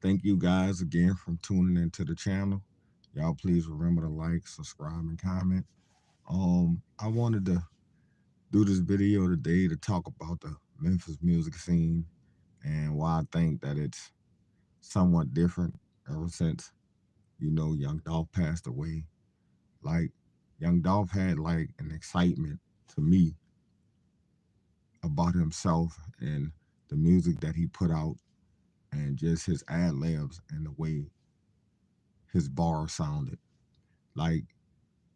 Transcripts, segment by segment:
thank you guys again for tuning into the channel. Y'all please remember to like, subscribe, and comment. I wanted to do this video today to talk about the Memphis music scene and why I think that it's somewhat different ever since, Young Dolph passed away. Like, Young Dolph had like an excitement to me about himself and the music that he put out and just his ad libs and the way his bar sounded. Like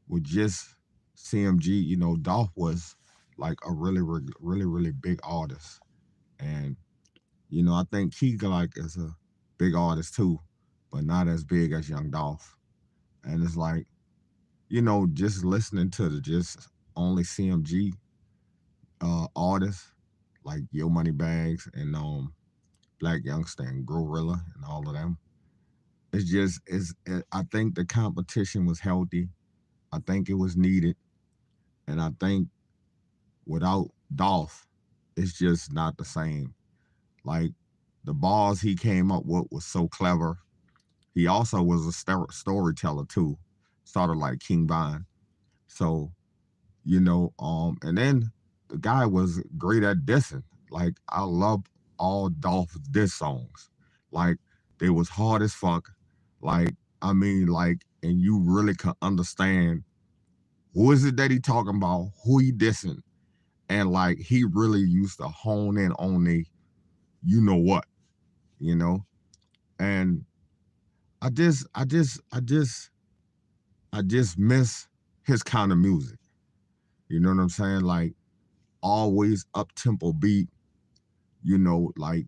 with just CMG, Dolph was like a really big artist. And, I think he like is a big artist too, but not as big as Young Dolph. And it's like, just listening to the just only CMG artists like Yo Money Bags and Black Youngster and Gorilla and all of them. I think the competition was healthy. I think it was needed. And I think without Dolph, it's just not the same. Like the bars he came up with was so clever. He also was a storyteller too, sort of like King Von. So, and then the guy was great at dissing. Like I love all Dolph's diss songs. Like they was hard as fuck. Like and you really could understand who is it that he talking about, who he dissing, and like he really used to hone in on the, you know what, you know, and I just miss his kind of music. You know what I'm saying? Like always up tempo beat. Like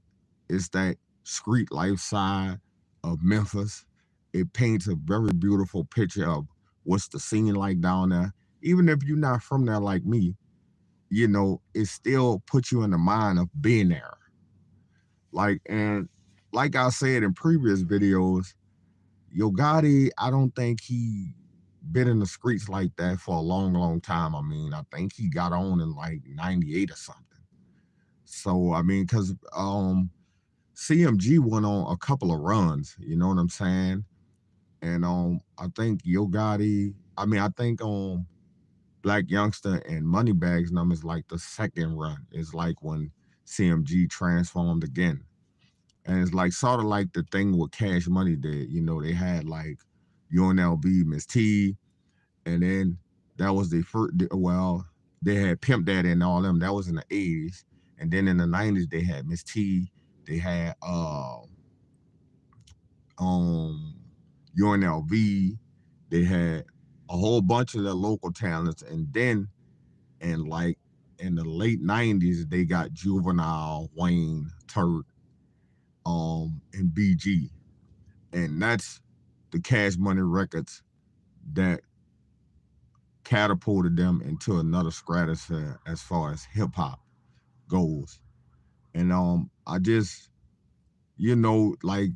it's that street life side of Memphis. It paints a very beautiful picture of what's the scene like down there. Even if you're not from there like me, it still puts you in the mind of being there. And like I said in previous videos, Yo Gotti, I don't think he been in the streets like that for a long time. I mean, I think he got on in like 98 or something. So, I mean, because CMG went on a couple of runs, you know what I'm saying? And I think Yo Gotti, I think Black Youngster and Moneybags numbers like the second run. It's like when CMG transformed again. And it's like sort of like the thing with Cash Money did. They had like UNLV, Miss T, and then that was the first. Well, they had Pimp Daddy and all them. That was in the 80s, and then in the 90s they had Miss T. They had um UNLV. They had a whole bunch of the local talents, and then and like in the late 90s they got Juvenile, Wayne, Turk, and BG, and that's the Cash Money records that catapulted them into another stratosphere as far as hip hop goes. And I just, like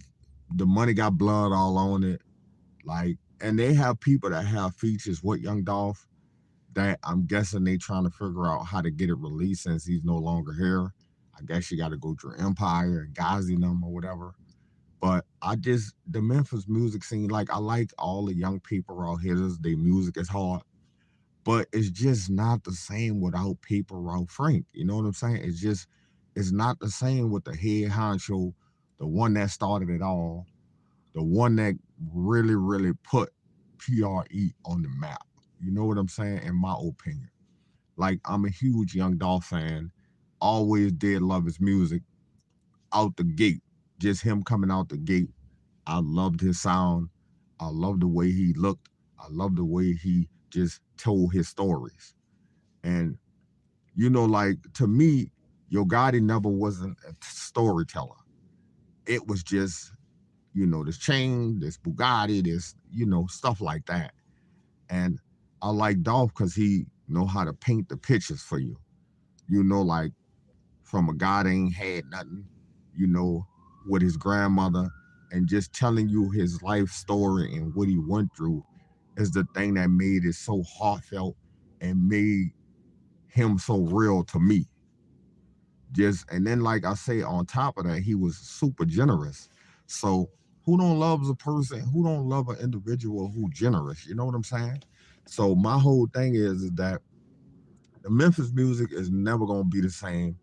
the Money Got Blood all on it. Like, and they have people that have features with Young Dolph that I'm guessing they trying to figure out how to get it released since he's no longer here. I guess you got to go through Empire and Ghazi them or whatever. But the Memphis music scene, like I like all the young people out here. Their music is hard, but it's just not the same without people out Frank. You know what I'm saying? It's not the same with the head honcho, the one that started it all, the one that really put PRE on the map. You know what I'm saying? In my opinion. Like I'm a huge Young Dolph fan. Always did love his music out the gate. Just him coming out the gate. I loved his sound. I loved the way he looked. I loved the way he just told his stories. And, like to me, Yo Gotti never wasn't a storyteller. It was just, this chain, this Bugatti, this, stuff like that. And I like Dolph because he know how to paint the pictures for you. Like from a guy that ain't had nothing, with his grandmother, and just telling you his life story and what he went through is the thing that made it so heartfelt and made him so real to me. And then like I say, on top of that, he was super generous. So who don't love a person? Who don't love an individual who generous? You know what I'm saying? So my whole thing is that the Memphis music is never gonna be the same.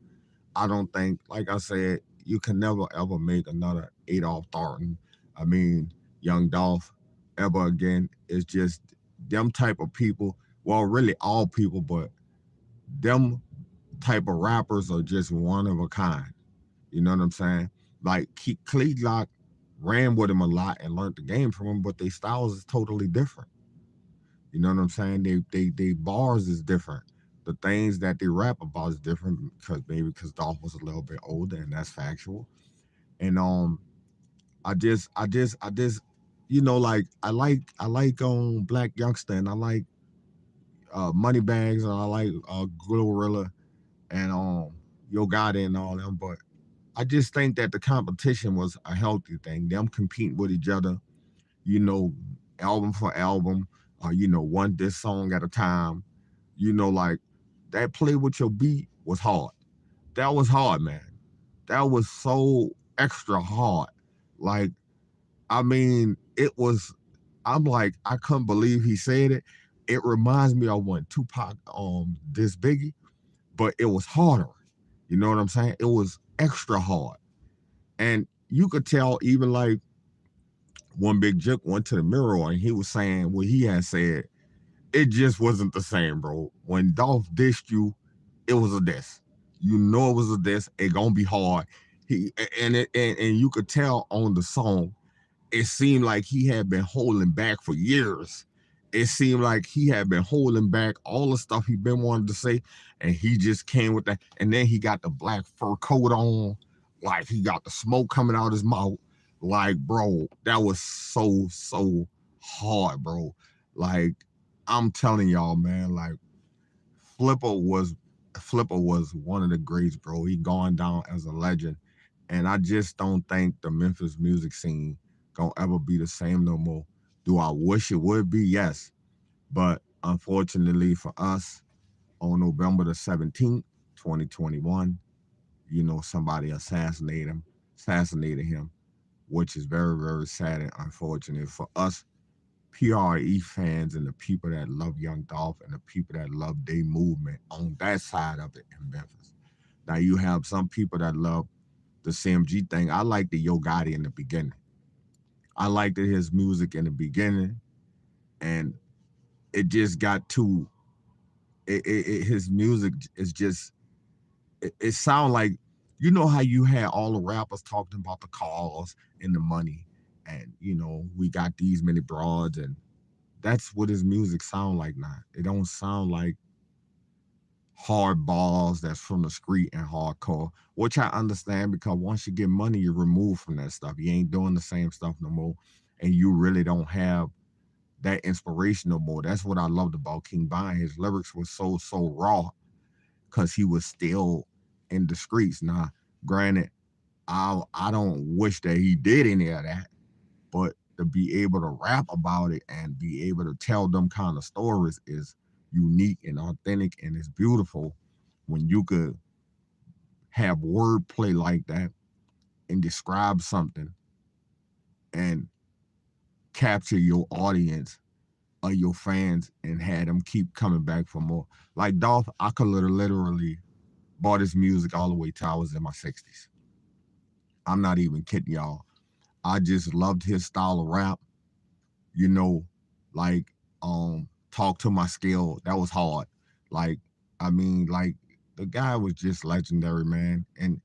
I don't think, like I said, you can never ever make another Adolph Thornton. I mean, Young Dolph ever again. It's just them type of people. Well, really all people, but them type of rappers are just one of a kind. You know what I'm saying? Like Cleveland ran with him a lot and learned the game from him, but their styles is totally different. You know what I'm saying? They bars is different. The things that they rap about is different because maybe because Dolph was a little bit older and that's factual. And I just like I like Black Youngster and I like Money Bags and I like Glorilla and Yo Gotti and all them, but I just think that the competition was a healthy thing. Them competing with each other, you know, album for album, one diss song at a time. Like that play with your beat was hard. That was hard, man. That was so extra hard. Like, I mean, it was. I'm like, I couldn't believe he said it. It reminds me of when Tupac this Biggie, but it was harder. You know what I'm saying? It was extra hard. And you could tell even like one big joke went to the mirror and he was saying what he had said. It just wasn't the same, bro. When Dolph dissed you, it was a diss. You know it was a diss. It gonna be hard. And you could tell on the song it seemed like he had been holding back for years. It seemed like he had been holding back all the stuff he been wanting to say, and he just came with that. And then he got the black fur coat on, like he got the smoke coming out his mouth. Like, bro, that was so hard, bro. Like, I'm telling y'all, man, like Flipper was Flipper was one of the greats, bro. He gone down as a legend. And I just don't think the Memphis music scene gonna ever be the same no more. Do I wish it would be? Yes. But unfortunately for us, on November the 17th, 2021, somebody assassinated him, which is very, very sad and unfortunate for us PRE fans and the people that love Young Dolph and the people that love their movement on that side of it in Memphis. Now you have some people that love the CMG thing. I liked the Yo Gotti in the beginning. I liked his music in the beginning, and it just got too. His music is just. It sound like how you had all the rappers talking about the cars and the money, and we got these many broads, and that's what his music sound like now. It don't sound like hard balls that's from the street and hardcore, which I understand because once you get money, you're removed from that stuff. You ain't doing the same stuff no more, and you really don't have that inspiration no more. That's what I loved about King Von. His lyrics were so raw because he was still in the streets. Now, granted, I don't wish that he did any of that, but to be able to rap about it and be able to tell them kind of stories is unique and authentic and it's beautiful when you could have wordplay like that and describe something and capture your audience or your fans and have them keep coming back for more. Like Dolph, I could literally bought his music all the way till I was in my 60s. I'm not even kidding y'all. I just loved his style of rap. You know, like talk to my skill. That was hard. Like, I mean, like the guy was just legendary, man. And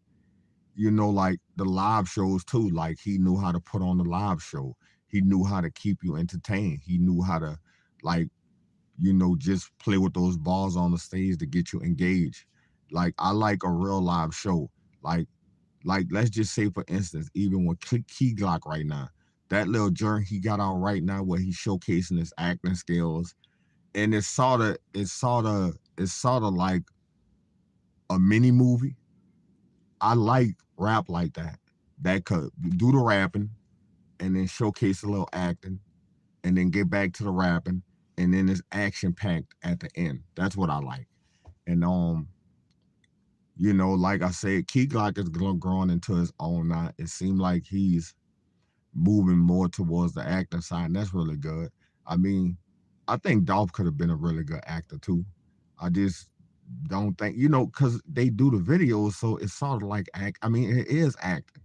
like the live shows too. Like he knew how to put on the live show. He knew how to keep you entertained. He knew how to like, just play with those balls on the stage to get you engaged. Like I like a real live show. Like let's just say for instance, even with Key Glock right now, that little journey he got out right now where he's showcasing his acting skills, and it's sort of like a mini movie. I like rap like that. That could do the rapping and then showcase a little acting and then get back to the rapping and then it's action packed at the end. That's what I like. And like I said, Key Glock is growing into his own now. It seemed like he's moving more towards the acting side, and that's really good. I mean, I think Dolph could have been a really good actor too. I just don't think, because they do the videos, so it's sort of like act. I mean, it is acting.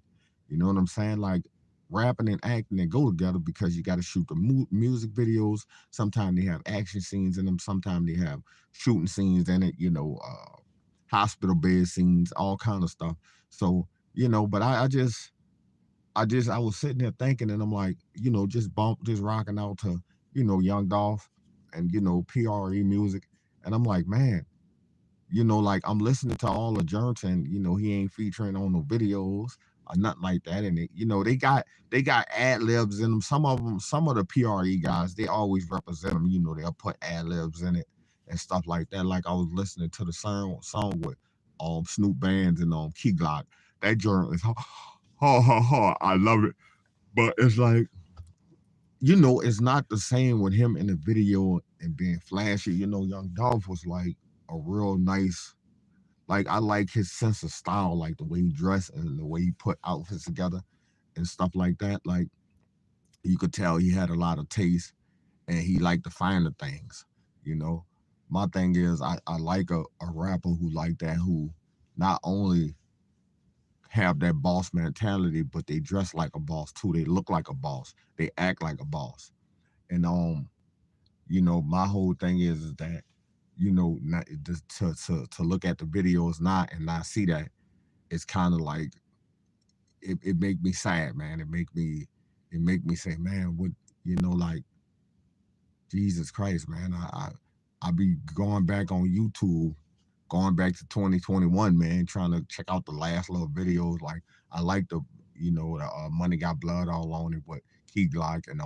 You know what I'm saying? Like rapping and acting, they go together because you got to shoot the music videos. Sometimes they have action scenes in them. Sometimes they have shooting scenes in it. Hospital bed scenes, all kind of stuff. So but I was sitting there thinking, and I'm like, just rocking out to, Young Dolph and, PRE music. And I'm like, man, like I'm listening to all the joints and, he ain't featuring on no videos or nothing like that. And they got ad libs in them. Some of the PRE guys, they always represent them, they'll put ad libs in it and stuff like that. Like I was listening to the song with Snoop Bands and Key Glock. That joint is I love it. But it's like, it's not the same with him in the video and being flashy. Young Dolph was like a real nice, like I like his sense of style, like the way he dressed and the way he put outfits together and stuff like that. Like you could tell he had a lot of taste and he liked the finer things, you know. My thing is I like a rapper who like that, who not only have that boss mentality, but they dress like a boss too. They look like a boss. They act like a boss. And my whole thing is that, not just to look at the videos not and not see that, it's kind of like it make me sad, man. It make me say, man, what, like, Jesus Christ, man. I be going back on YouTube, going back to 2021, man, trying to check out the last little videos. Like I like the Money Got Blood all on it, but Key Glock and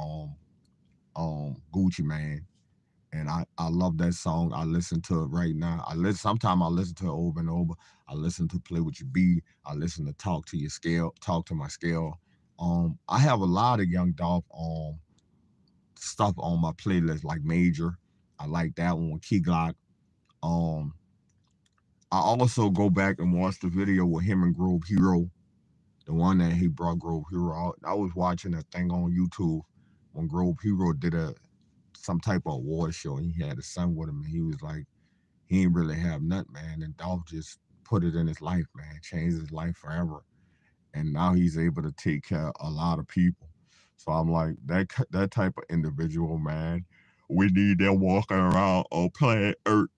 Gucci Man. And I love that song. I listen to it right now. Sometimes I listen to it over and over. I listen to Play With Your Beat. I listen to Talk to My Scale. I have a lot of Young Dolph stuff on my playlist, like Major. I like that one with Key Glock. Um, I also go back and watch the video with him and Grove Hero, the one that he brought Grove Hero out. I was watching a thing on YouTube when Grove Hero did some type of award show, and he had his son with him, and he was like, he ain't really have nothing, man. And Dolph just put it in his life, man, changed his life forever. And now he's able to take care of a lot of people. So I'm like, that type of individual, man, we need them walking around on planet Earth.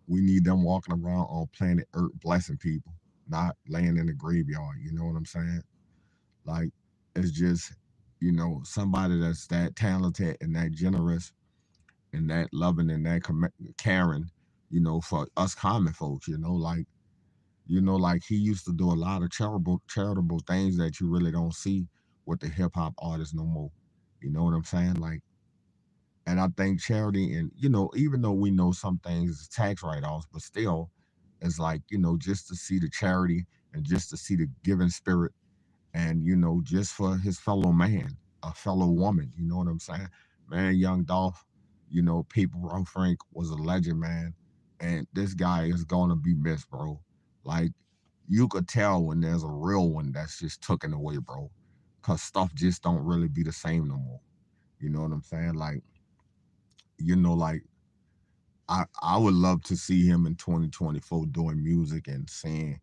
We need them walking around on planet Earth blessing people, not laying in the graveyard. You know what I'm saying? Like, it's just, somebody that's that talented and that generous and that loving and that caring, for us common folks, like he used to do a lot of charitable things that you really don't see with the hip hop artists no more. You know what I'm saying? Like, and I think charity, and even though we know some things is tax write-offs, but still, it's like, just to see the charity and just to see the giving spirit, and just for his fellow man, a fellow woman. You know what I'm saying? Man, Young Dolph, People Run Frank was a legend, man, and this guy is gonna be missed, bro. Like you could tell when there's a real one that's just taken away, bro, cause stuff just don't really be the same no more. You know what I'm saying? Like I would love to see him in 2024 doing music and saying,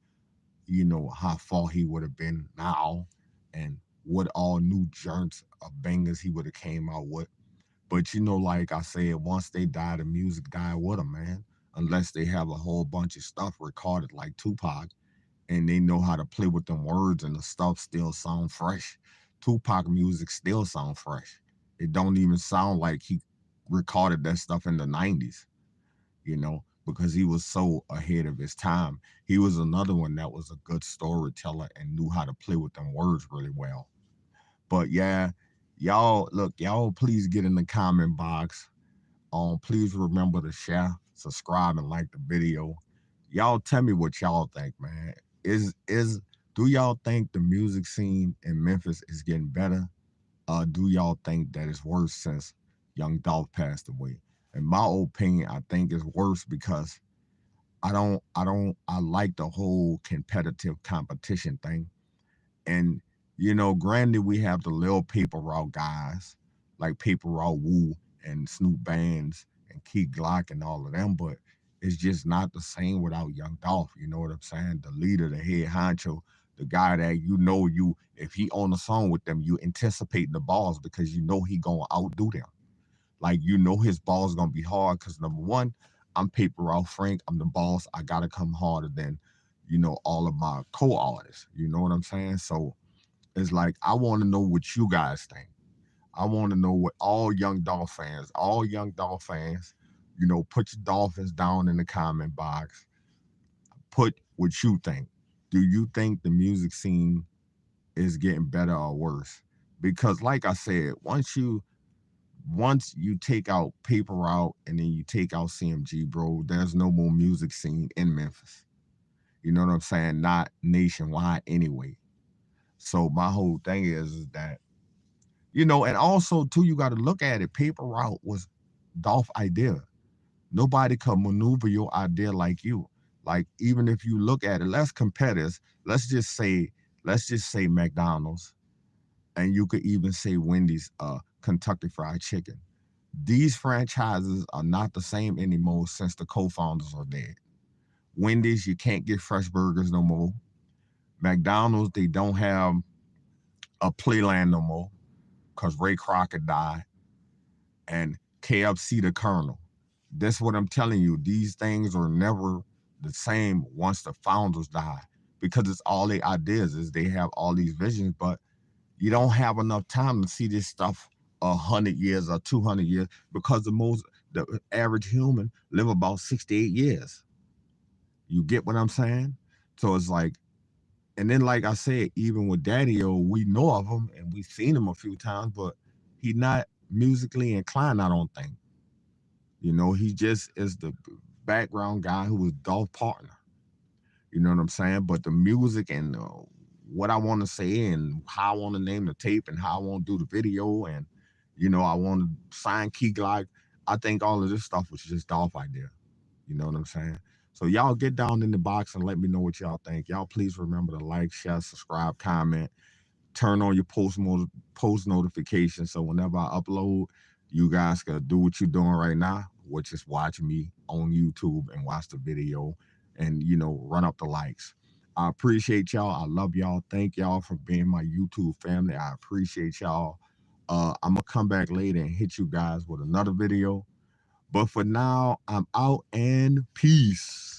how far he would have been now and what all new joints of bangers he would have came out with. But like I said, once they die, the music died with them, man. Unless they have a whole bunch of stuff recorded like Tupac and they know how to play with them words and the stuff still sound fresh. Tupac music still sound fresh. It don't even sound like he recorded that stuff in the 90s, because he was so ahead of his time. He was another one that was a good storyteller and knew how to play with them words really well. But yeah, y'all please get in the comment box. Please remember to share, subscribe, and like the video. Y'all tell me what y'all think, man. Is do y'all think the music scene in Memphis is getting better? Do y'all think that it's worse since Young Dolph passed away? In my opinion, I think it's worse because I like the whole competitive competition thing. And Granted, we have the little paper route guys like Paper Route Wu and Snoop Bands and Key Glock and all of them, but it's just not the same without Young Dolph. You know what I'm saying? The leader, the head honcho, the guy that if he on a song with them, you anticipate the balls because he gonna outdo them. Like his balls gonna be hard because number one, I'm Paper Route Frank. I'm the boss. I gotta come harder than all of my co-artists. You know what I'm saying? So it's like I want to know what you guys think. I want to know what all young Dolph fans, put your Dolphins down in the comment box. Put what you think. Do you think the music scene is getting better or worse? Because like I said, once you take out Paper Route and then you take out CMG, bro, there's no more music scene in Memphis. You know what I'm saying? Not nationwide anyway. So my whole thing is that, and also too, you got to look at it. Paper Route was Dolph idea. Nobody could maneuver your idea like you. Like even if you look at it, let's compare this. Let's just say McDonald's, and you could even say Wendy's, Kentucky Fried Chicken. These franchises are not the same anymore since the co-founders are dead. Wendy's, you can't get fresh burgers no more. McDonald's, they don't have a Playland no more because Ray Crockett died. And KFC, the Colonel. That's what I'm telling you. These things are never the same once the founders die because it's all their ideas is they have all these visions, but you don't have enough time to see this stuff 100 years or 200 years because the average human live about 68 years. You get what I'm saying? So it's like, and then like I said, even with Daddy-O, we know of him and we've seen him a few times, but he's not musically inclined, I don't think. He just is the background guy who was Dolph partner. You know what I'm saying? But the music and what I want to say and how I want to name the tape and how I want to do the video and I want to sign Key Glock. I think all of this stuff was just Dolph idea. You know what I'm saying? So y'all get down in the box and let me know what y'all think. Y'all please remember to like, share, subscribe, comment, turn on your post notifications so whenever I upload, you guys can do what you're doing right now, which is watch me on YouTube and watch the video and run up the likes. I appreciate y'all. I love y'all. Thank y'all for being my YouTube family. I appreciate y'all. I'm gonna come back later and hit you guys with another video. But for now, I'm out and peace.